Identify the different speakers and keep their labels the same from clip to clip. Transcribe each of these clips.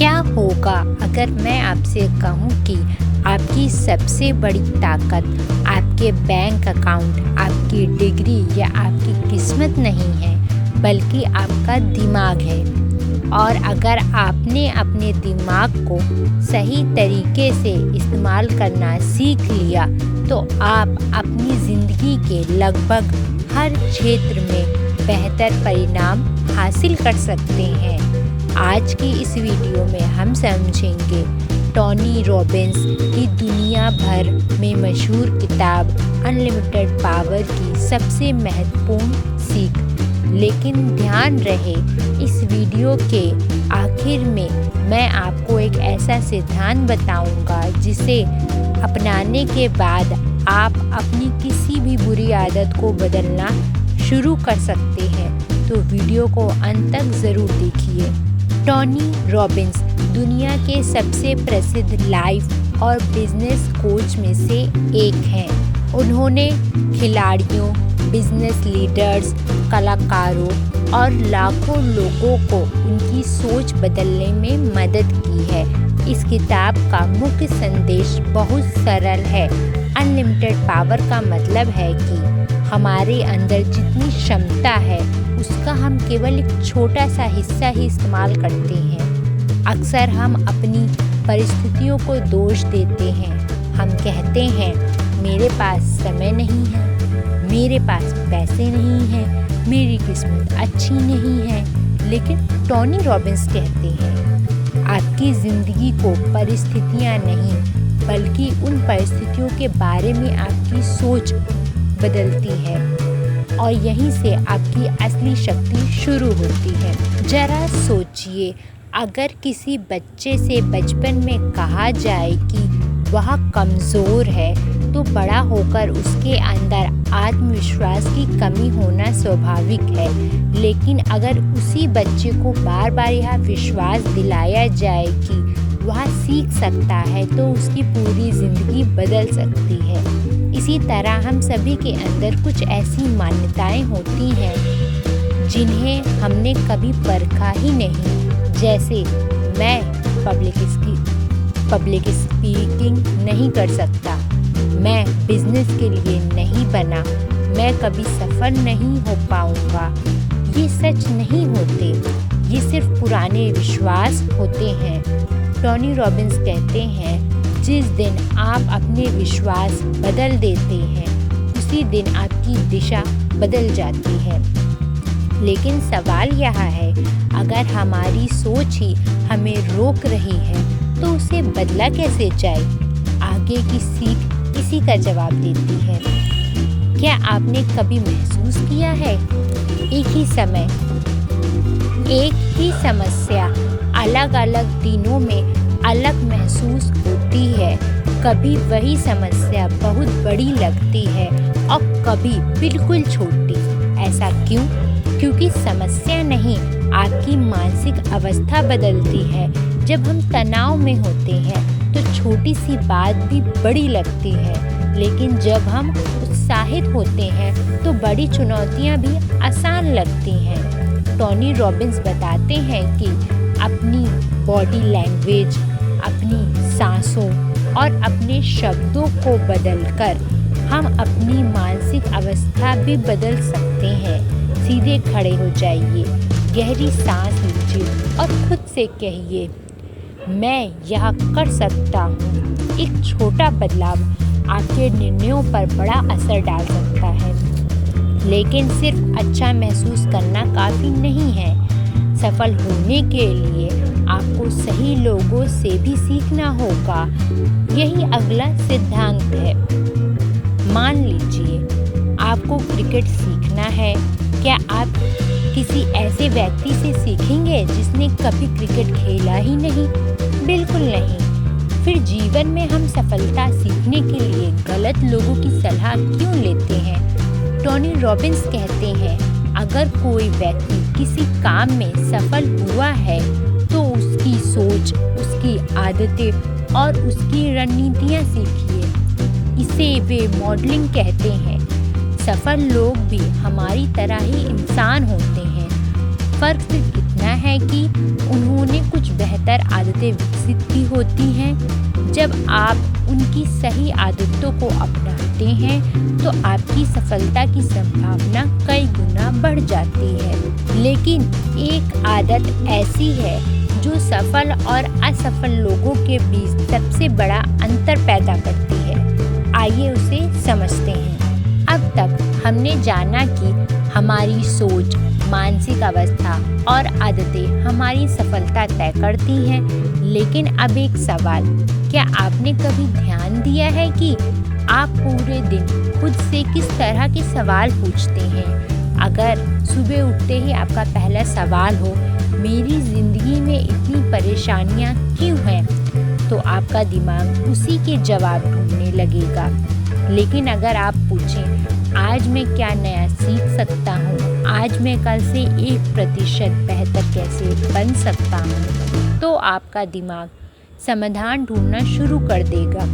Speaker 1: क्या होगा अगर मैं आपसे कहूँ कि आपकी सबसे बड़ी ताकत आपके बैंक अकाउंट, आपकी डिग्री या आपकी किस्मत नहीं है, बल्कि आपका दिमाग है। और अगर आपने अपने दिमाग को सही तरीके से इस्तेमाल करना सीख लिया, तो आप अपनी ज़िंदगी के लगभग हर क्षेत्र में बेहतर परिणाम हासिल कर सकते हैं। आज की इस वीडियो में हम समझेंगे टोनी रॉबिन्स की दुनिया भर में मशहूर किताब अनलिमिटेड पावर की सबसे महत्वपूर्ण सीख। लेकिन ध्यान रहे, इस वीडियो के आखिर में मैं आपको एक ऐसा सिद्धांत बताऊंगा जिसे अपनाने के बाद आप अपनी किसी भी बुरी आदत को बदलना शुरू कर सकते हैं। तो वीडियो को अंत तक ज़रूर देखिए। टोनी रॉबिन्स दुनिया के सबसे प्रसिद्ध लाइफ और बिजनेस कोच में से एक हैं। उन्होंने खिलाड़ियों, बिजनेस लीडर्स, कलाकारों और लाखों लोगों को उनकी सोच बदलने में मदद की है। इस किताब का मुख्य संदेश बहुत सरल है। अनलिमिटेड पावर का मतलब है कि हमारे अंदर जितनी क्षमता है उसका हम केवल एक छोटा सा हिस्सा ही इस्तेमाल करते हैं। अक्सर हम अपनी परिस्थितियों को दोष देते हैं। हम कहते हैं मेरे पास समय नहीं है, मेरे पास पैसे नहीं हैं, मेरी किस्मत अच्छी नहीं है। लेकिन टोनी रॉबिन्स कहते हैं आपकी ज़िंदगी को परिस्थितियाँ नहीं, बल्कि उन परिस्थितियों के बारे में आपकी सोच बदलती है, और यहीं से आपकी असली शक्ति शुरू होती है। जरा सोचिए, अगर किसी बच्चे से बचपन में कहा जाए कि वह कमज़ोर है, तो बड़ा होकर उसके अंदर आत्मविश्वास की कमी होना स्वाभाविक है। लेकिन अगर उसी बच्चे को बार बार यह विश्वास दिलाया जाए कि वह सीख सकता है, तो उसकी पूरी ज़िंदगी बदल सकती है। इसी तरह हम सभी के अंदर कुछ ऐसी मान्यताएं होती हैं जिन्हें हमने कभी परखा ही नहीं। जैसे मैं पब्लिक स्पीकिंग नहीं कर सकता, मैं बिजनेस के लिए नहीं बना, मैं कभी सफल नहीं हो पाऊंगा। ये सच नहीं होते, ये सिर्फ पुराने विश्वास होते हैं। टोनी रॉबिन्स कहते हैं जिस दिन आप अपने विश्वास बदल देते हैं, उसी दिन आपकी दिशा बदल जाती है। लेकिन सवाल यह है, अगर हमारी सोच ही हमें रोक रही है, तो उसे बदला कैसे जाए? आगे की सीख इसी का जवाब देती है। क्या आपने कभी महसूस किया है एक ही समस्या अलग अलग दिनों में अलग महसूस होती है? कभी वही समस्या बहुत बड़ी लगती है और कभी बिल्कुल छोटी। ऐसा क्यों? क्योंकि समस्या नहीं, आपकी मानसिक अवस्था बदलती है। जब हम तनाव में होते हैं तो छोटी सी बात भी बड़ी लगती है, लेकिन जब हम उत्साहित होते हैं तो बड़ी चुनौतियां भी आसान लगती हैं। टोनी रॉबिन्स बताते हैं कि अपनी बॉडी लैंग्वेज, अपनी सांसों और अपने शब्दों को बदलकर हम अपनी मानसिक अवस्था भी बदल सकते हैं। सीधे खड़े हो जाइए, गहरी सांस लीजिए और खुद से कहिए, मैं यह कर सकता हूँ। एक छोटा बदलाव आपके निर्णयों पर बड़ा असर डाल सकता है। लेकिन सिर्फ अच्छा महसूस करना काफ़ी नहीं है। सफल होने के लिए आपको सही लोगों से भी सीखना होगा। यही अगला सिद्धांत है। मान लीजिए आपको क्रिकेट सीखना है। क्या आप किसी ऐसे व्यक्ति से सीखेंगे जिसने कभी क्रिकेट खेला ही नहीं? बिल्कुल नहीं। फिर जीवन में हम सफलता सीखने के लिए गलत लोगों की सलाह क्यों लेते हैं? टोनी रॉबिन्स कहते हैं अगर कोई व्यक्ति किसी काम में सफल हुआ है, तो उसकी सोच, उसकी आदतें और उसकी रणनीतियाँ सीखिए। इसे वे मॉडलिंग कहते हैं। सफल लोग भी हमारी तरह ही इंसान होते हैं। फ़र्क सिर्फ इतना है कि उन्होंने कुछ बेहतर आदतें आदतें विकसित भी होती हैं। जब आप उनकी सही आदतों को अपनाते हैं तो आपकी सफलता की संभावना कई गुना बढ़ जाती है। लेकिन एक आदत ऐसी है जो सफल और असफल लोगों के बीच सबसे बड़ा अंतर पैदा करती है। आइए उसे समझते हैं। अब तक हमने जाना कि हमारी सोच, मानसिक अवस्था और आदतें हमारी सफलता तय करती हैं। लेकिन अब एक सवाल, क्या आपने कभी ध्यान दिया है कि आप पूरे दिन खुद से किस तरह के सवाल पूछते हैं? अगर सुबह उठते ही आपका पहला सवाल हो, मेरी ज़िंदगी में इतनी परेशानियां क्यों हैं, तो आपका दिमाग उसी के जवाब ढूंढने लगेगा। लेकिन अगर आप पूछें, आज मैं क्या नया सीख सकता हूँ, आज मैं कल से 1% बेहतर कैसे बन सकता हूँ, तो आपका दिमाग समाधान ढूंढना शुरू कर देगा।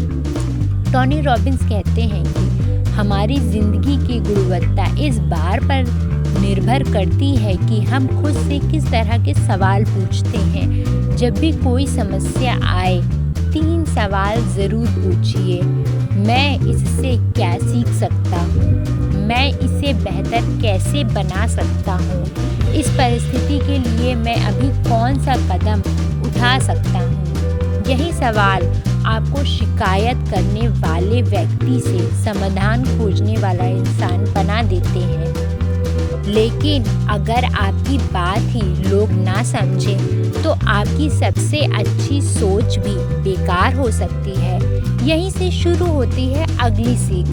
Speaker 1: टोनी रॉबिन्स कहते हैं कि हमारी ज़िंदगी की गुणवत्ता इस बात पर निर्भर करती है कि हम खुद से किस तरह के सवाल पूछते हैं। जब भी कोई समस्या आए, 3 सवाल ज़रूर पूछिए। मैं इससे क्या सीख सकता हूँ? मैं इसे बेहतर कैसे बना सकता हूँ? इस परिस्थिति के लिए मैं अभी कौन सा कदम उठा सकता हूँ? यही सवाल आपको शिकायत करने वाले व्यक्ति से समाधान खोजने वाला इंसान बना देते हैं। लेकिन अगर आपकी बात ही लोग ना समझें तो आपकी सबसे अच्छी सोच भी बेकार हो सकती है। यहीं से शुरू होती है अगली सीख।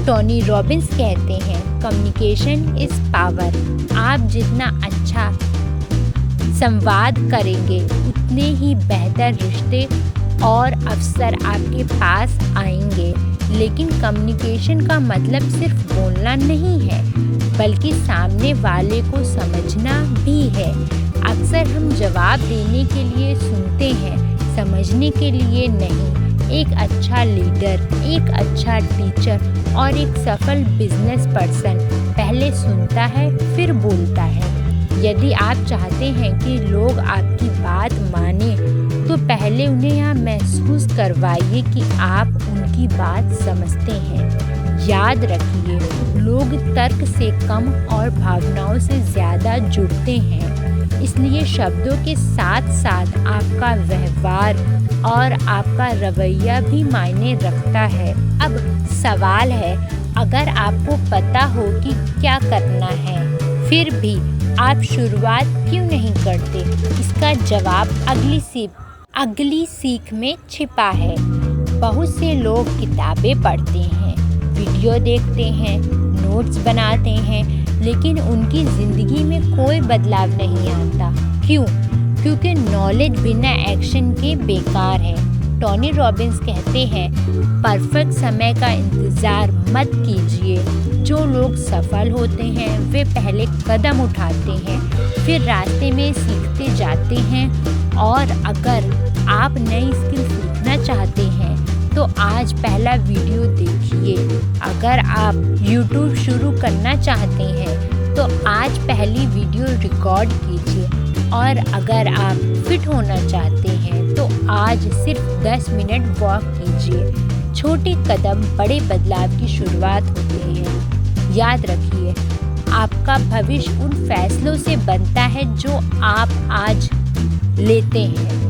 Speaker 1: टोनी रॉबिन्स कहते हैं, कम्युनिकेशन इज़ पावर। आप जितना अच्छा संवाद करेंगे उतने ही बेहतर रिश्ते और अवसर आपके पास आएंगे। लेकिन कम्युनिकेशन का मतलब सिर्फ बोलना नहीं है, बल्कि सामने वाले को समझना भी है। अक्सर हम जवाब देने के लिए सुनते हैं, समझने के लिए नहीं। एक अच्छा लीडर, एक अच्छा टीचर और एक सफल बिजनेस पर्सन पहले सुनता है फिर बोलता है। यदि आप चाहते हैं कि लोग आपकी बात माने तो पहले उन्हें यह महसूस करवाइए कि आप उनकी बात समझते हैं। याद रखिए, लोग तर्क से कम और भावनाओं से ज़्यादा जुड़ते हैं। इसलिए शब्दों के साथ साथ आपका व्यवहार और आपका रवैया भी मायने रखता है। अब सवाल है, अगर आपको पता हो कि क्या करना है, फिर भी आप शुरुआत क्यों नहीं करते? इसका जवाब अगली सीख में छिपा है। बहुत से लोग किताबें पढ़ते हैं, वीडियो देखते हैं, नोट्स बनाते हैं, लेकिन उनकी ज़िंदगी में कोई बदलाव नहीं आता। क्यों? क्योंकि नॉलेज बिना एक्शन के बेकार है। टोनी रॉबिन्स कहते हैं, परफेक्ट समय का इंतज़ार मत कीजिए। जो लोग सफल होते हैं वे पहले कदम उठाते हैं, फिर रास्ते में सीखते जाते हैं। और अगर आप नई स्किल सीखना चाहते हैं तो आज पहला वीडियो देखिए। अगर आप YouTube शुरू करना चाहते हैं तो आज पहली वीडियो रिकॉर्ड कीजिए। और अगर आप फिट होना चाहते हैं तो आज सिर्फ 10 मिनट वॉक कीजिए। छोटे कदम बड़े बदलाव की शुरुआत होते हैं। याद रखिए, आपका भविष्य उन फैसलों से बनता है जो आप आज लेते हैं।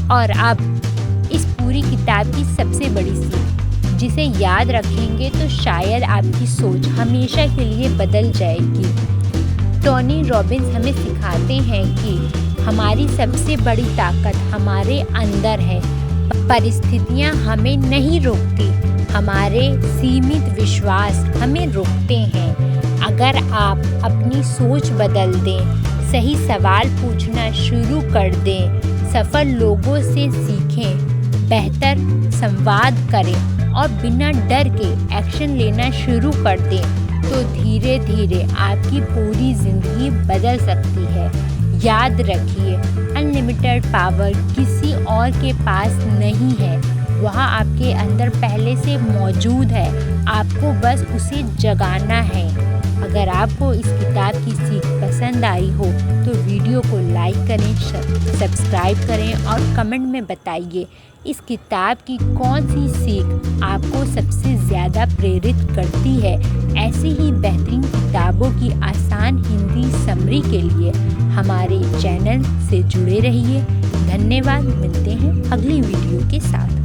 Speaker 1: और अब इस पूरी किताब की सबसे बड़ी सीख, जिसे याद रखेंगे तो शायद आपकी सोच हमेशा के लिए बदल जाएगी। टोनी रॉबिन्स हमें सिखाते हैं कि हमारी सबसे बड़ी ताकत हमारे अंदर है। परिस्थितियाँ हमें नहीं रोकती, हमारे सीमित विश्वास हमें रोकते हैं। अगर आप अपनी सोच बदल दें, सही सवाल पूछना शुरू कर दें, सफल लोगों से सीखें, बेहतर संवाद करें और बिना डर के एक्शन लेना शुरू कर दें, तो धीरे धीरे आपकी पूरी ज़िंदगी बदल सकती है। याद रखिए, अनलिमिटेड पावर किसी और के पास नहीं है, वह आपके अंदर पहले से मौजूद है, आपको बस उसे जगाना है। अगर आपको इस किताब की सीख पसंद आई हो तो वीडियो को लाइक करें, सब्सक्राइब करें और कमेंट में बताइए इस किताब की कौन सी सीख आपको सबसे ज़्यादा प्रेरित करती है। ऐसी ही बेहतरीन किताबों की आसान हिंदी समरी के लिए हमारे चैनल से जुड़े रहिए। धन्यवाद। मिलते हैं अगली वीडियो के साथ।